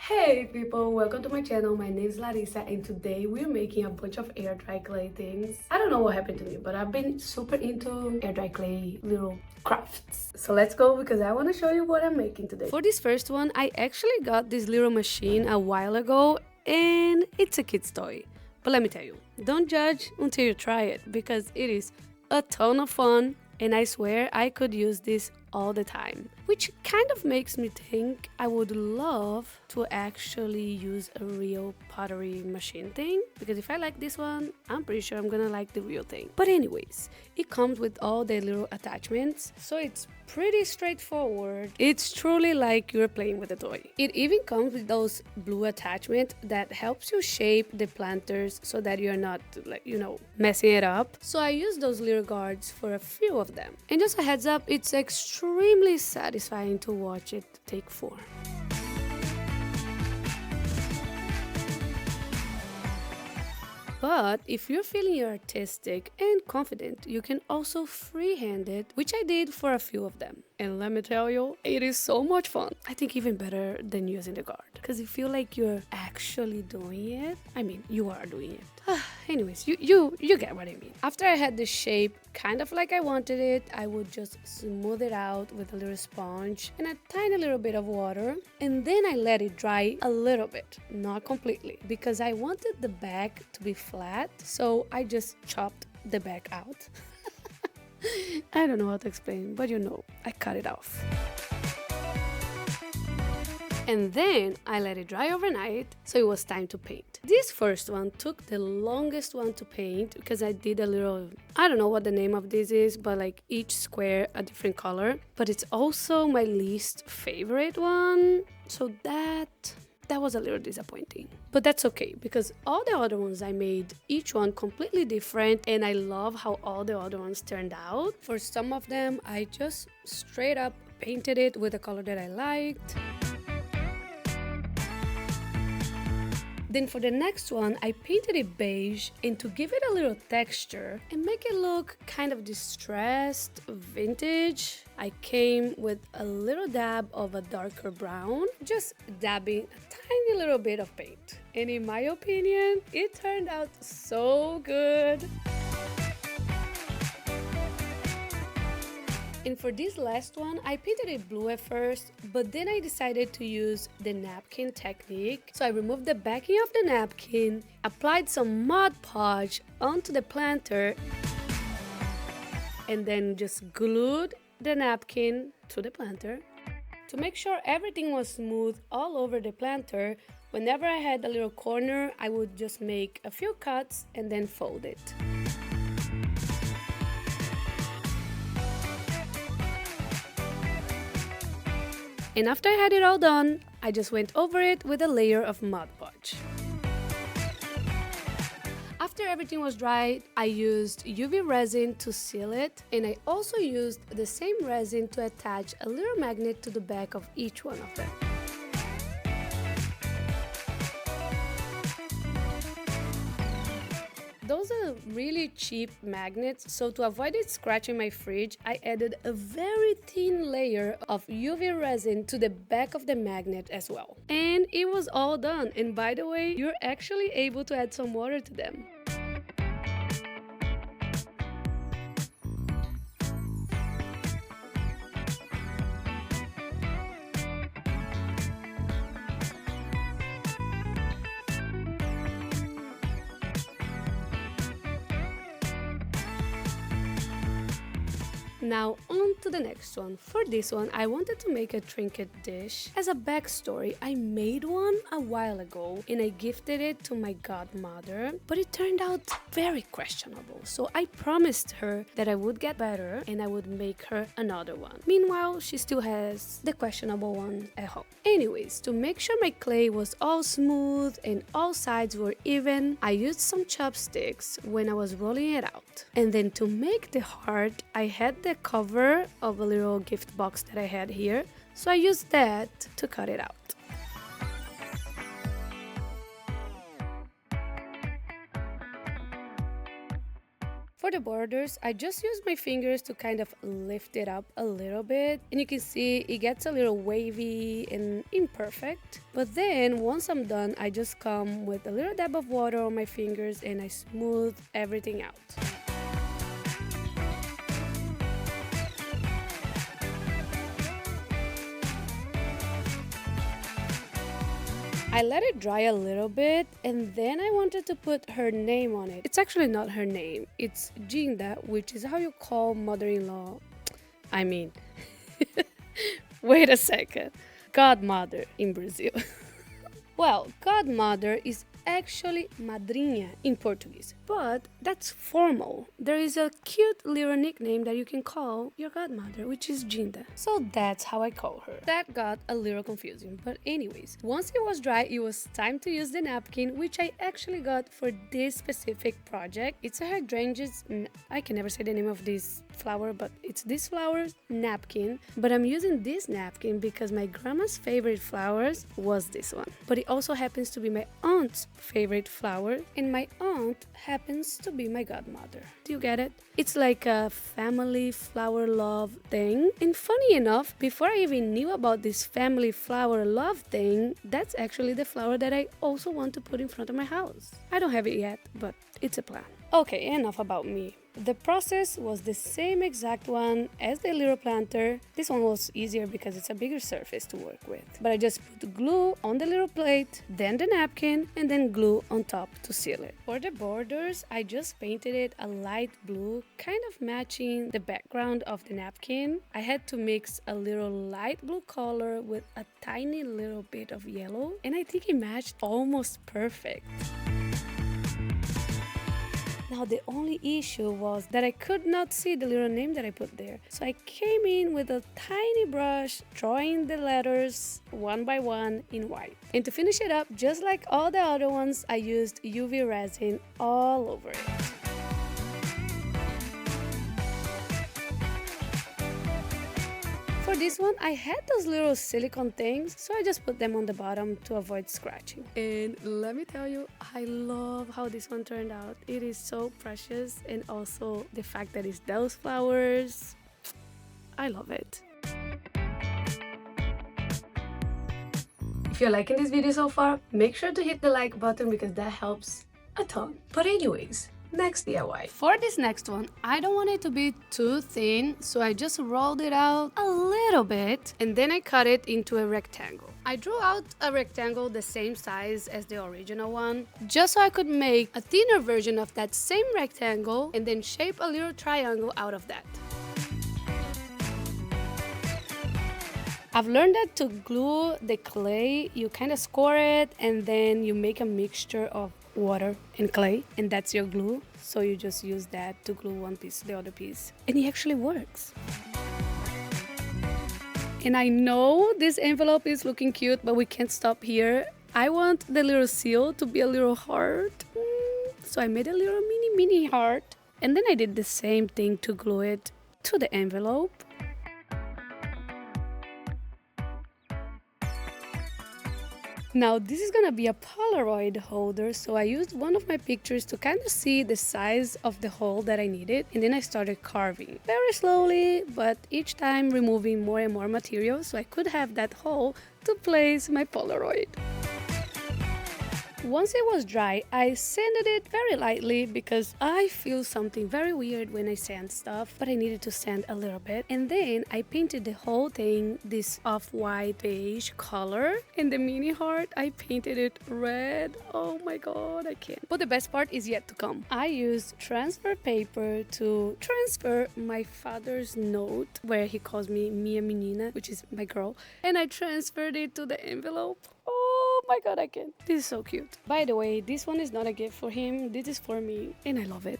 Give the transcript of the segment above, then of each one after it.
Hey people, welcome to my channel. My name is Larissa and today we're making a bunch of air dry clay things. I don't know what happened to me, but I've been super into air dry clay little crafts. So let's go because I want to show you what I'm making today. For this first one, I actually got this little machine a while ago and it's a kid's toy. But let me tell you, don't judge until you try it because it is a ton of fun and I swear I could use this all the time, which kind of makes me think I would love to actually use a real pottery machine thing, because if I like this one, I'm pretty sure I'm gonna like the real thing. But anyways, it comes with all the little attachments, so it's pretty straightforward. It's truly like you're playing with a toy. It even comes with those blue attachments that helps you shape the planters so that you're not messing it up. So I use those little guards for a few of them. And just a heads up, it's extremely satisfying to watch it take form. But if you're feeling artistic and confident, you can also freehand it, which I did for a few of them. And let me tell you, it is so much fun. I think even better than using the guard, because you feel like you're actually doing it. I mean, you are doing it. Anyways, you get what I mean. After I had the shape kind of like I wanted it, I would just smooth it out with a little sponge and a tiny little bit of water. And then I let it dry a little bit, not completely, because I wanted the back to be flat. So I just chopped the back out. I don't know how to explain, but I cut it off. And then I let it dry overnight, so it was time to paint. This first one took the longest one to paint because I did a little, I don't know what the name of this is, but like each square a different color. But it's also my least favorite one, so that was a little disappointing. But that's okay, because all the other ones I made, each one completely different, and I love how all the other ones turned out. For some of them, I just straight up painted it with a color that I liked. Then for the next one, I painted it beige, and to give it a little texture and make it look kind of distressed, vintage, I came with a little dab of a darker brown, just dabbing a tiny little bit of paint. And in my opinion, it turned out so good. And for this last one, I painted it blue at first, but then I decided to use the napkin technique. So I removed the backing of the napkin, applied some Mod Podge onto the planter, and then just glued the napkin to the planter. To make sure everything was smooth all over the planter, whenever I had a little corner, I would just make a few cuts and then fold it. And after I had it all done, I just went over it with a layer of Mod Podge. After everything was dry, I used UV resin to seal it, and I also used the same resin to attach a little magnet to the back of each one of them. Those are really cheap magnets, so to avoid it scratching my fridge, I added a very thin layer of UV resin to the back of the magnet as well. And it was all done, and by the way, you're actually able to add some water to them. Now on to the next one. For this one, I wanted to make a trinket dish. As a backstory, I made one a while ago and I gifted it to my godmother, but it turned out very questionable. So I promised her that I would get better and I would make her another one. Meanwhile, she still has the questionable one at home. Anyways, to make sure my clay was all smooth and all sides were even, I used some chopsticks when I was rolling it out. And then to make the heart, I had the cover of a little gift box that I had here, so I used that to cut it out. For the borders, I just use my fingers to kind of lift it up a little bit, and you can see it gets a little wavy and imperfect. But then once I'm done, I just come with a little dab of water on my fingers and I smooth everything out. I let it dry a little bit, and then I wanted to put her name on it. It's actually not her name, it's Ginda, which is how you call mother-in-law. I mean, wait a second. Godmother in Brazil. Well, godmother is actually madrinha in Portuguese, but that's formal. There is a cute little nickname that you can call your godmother, which is Ginda. So that's how I call her. That got a little confusing, but anyways, once it was dry, it was time to use the napkin, which I actually got for this specific project. It's a hydrangeas, I can never say the name of this flower, but it's this flower's napkin. But I'm using this napkin because my grandma's favorite flowers was this one. But it also happens to be my aunt's favorite flower, and my aunt happens to be my godmother. Do you get it? It's like a family flower love thing. And funny enough, before I even knew about this family flower love thing, that's actually the flower that I also want to put in front of my house. I don't have it yet, but it's a plan. Okay, enough about me. The process was the same exact one as the little planter. This one was easier because it's a bigger surface to work with. But I just put glue on the little plate, then the napkin, and then glue on top to seal it. For the borders, I just painted it a light blue, kind of matching the background of the napkin. I had to mix a little light blue color with a tiny little bit of yellow, and I think it matched almost perfect. Now the only issue was that I could not see the little name that I put there. So I came in with a tiny brush, drawing the letters one by one in white. And to finish it up, just like all the other ones, I used UV resin all over it. For this one, I had those little silicone things, so I just put them on the bottom to avoid scratching. And let me tell you, I love how this one turned out. It is so precious, and also the fact that it's those flowers. I love it. If you're liking this video so far, make sure to hit the like button because that helps a ton. But anyways, next DIY. For this next one, I don't want it to be too thin, so I just rolled it out a little bit and then I cut it into a rectangle. I drew out a rectangle the same size as the original one, just so I could make a thinner version of that same rectangle and then shape a little triangle out of that. I've learned that to glue the clay, you kind of score it and then you make a mixture of water and clay, and that's your glue. So you just use that to glue one piece to the other piece. And it actually works. And I know this envelope is looking cute, but we can't stop here. I want the little seal to be a little heart. So I made a little mini heart. And then I did the same thing to glue it to the envelope. Now this is gonna be a Polaroid holder, so I used one of my pictures to kind of see the size of the hole that I needed, and then I started carving very slowly, but each time removing more and more material so I could have that hole to place my Polaroid. Once it was dry, I sanded it very lightly because I feel something very weird when I sand stuff, but I needed to sand a little bit. And then I painted the whole thing this off-white beige color, and the mini heart, I painted it red. Oh my god, I can't. But the best part is yet to come. I used transfer paper to transfer my father's note, where he calls me Minha Menina, which is my girl, and I transferred it to the envelope. Oh my god, I can't. This is so cute. By the way, this one is not a gift for him. This is for me, and I love it.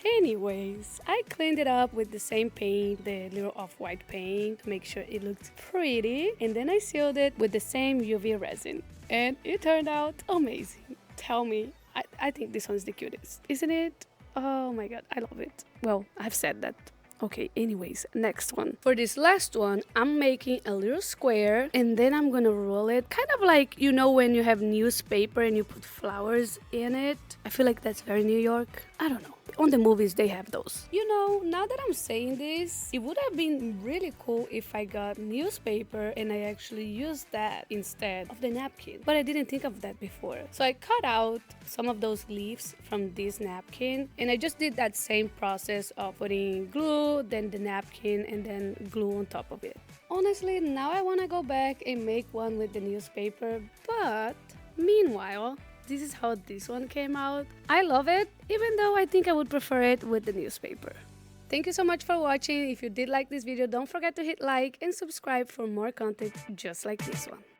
Anyways, I cleaned it up with the same paint, the little off-white paint, to make sure it looked pretty. And then I sealed it with the same UV resin. And it turned out amazing. Tell me, I think this one's the cutest, isn't it? Oh my god, I love it. Well, I've said that. Okay, anyways, next one. For this last one, I'm making a little square and then I'm gonna roll it. Kind of like, you know, when you have newspaper and you put flowers in it. I feel like that's very New York. I don't know. on the movies they have those. You know, now that I'm saying this, it would have been really cool if I got newspaper and I actually used that instead of the napkin. But I didn't think of that before. So I cut out some of those leaves from this napkin and I just did that same process of putting glue, then the napkin, and then glue on top of it. Honestly, now I want to go back and make one with the newspaper, but meanwhile, this is how this one came out. I love it, even though I think I would prefer it with the newspaper. Thank you so much for watching. If you did like this video, don't forget to hit like and subscribe for more content just like this one.